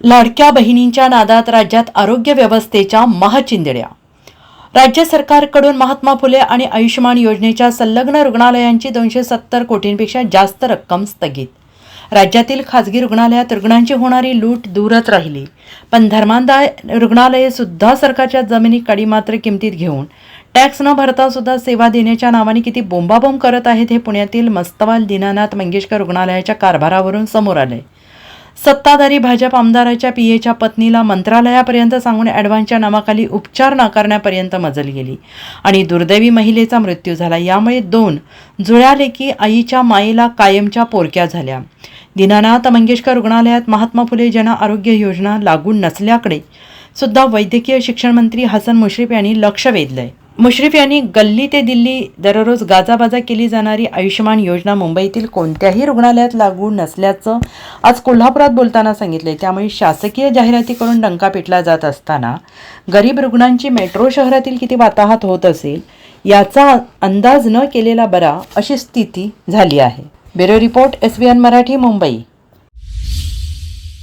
लाडक्या बहिणींच्या नादात राज्यात आरोग्य व्यवस्थेच्या महाचिंधड्या। राज्य सरकारकडून महात्मा फुले आणि आयुष्यमान योजनेच्या संलग्न रुग्णालयांची 270 कोटींपेक्षा जास्त रक्कम स्थगित। राज्यातील खासगी रुग्णालयात रुग्णांची होणारी लूट दूरच राहिली, पण धर्मादाय रुग्णालये सुद्धा सरकारच्या जमिनी काडीमात्र किमतीत घेऊन टॅक्स न भरता सुद्धा सेवा देण्याच्या नावाने किती बोंबाबोंब करत आहेत हे पुण्यातील मस्तवाल दीनानाथ मंगेशकर रुग्णालयाच्या कारभारावरून समोर आले। सत्ताधारी भाजप आमदाराच्या पीएच्या पत्नीला मंत्रालयापर्यंत सांगून ॲडव्हान्सच्या नावाखाली उपचार नाकारण्यापर्यंत मजल गेली आणि दुर्दैवी महिलेचा मृत्यू झाला। यामुळे 2 जुळ्या लेकी आईच्या मायेला कायमच्या पोरक्या झाल्या। दीनानाथ मंगेशकर रुग्णालयात महात्मा फुले जन आरोग्य योजना लागू नसल्याकडे सुद्धा वैद्यकीय शिक्षण मंत्री हसन मुश्रीफ यांनी लक्ष वेधलंय। मुश्रीफ यांनी गल्ली ते दिल्ली दररोज गाजाबाजा केली जाणारी आयुष्यमान योजना मुंबईतील कोणत्याही रुग्णालयात लागू नसल्याचं आज कोल्हापुरात बोलताना सांगितले। त्यामुळे शासकीय जाहिराती करून डंका पिटला जात असताना गरीब रुग्णांची मेट्रो शहरातील किती वाताहत होत असेल याचा अंदाज न केलेला बरा, अशी स्थिती झाली आहे। Bureau report SBN Marathi, Mumbai.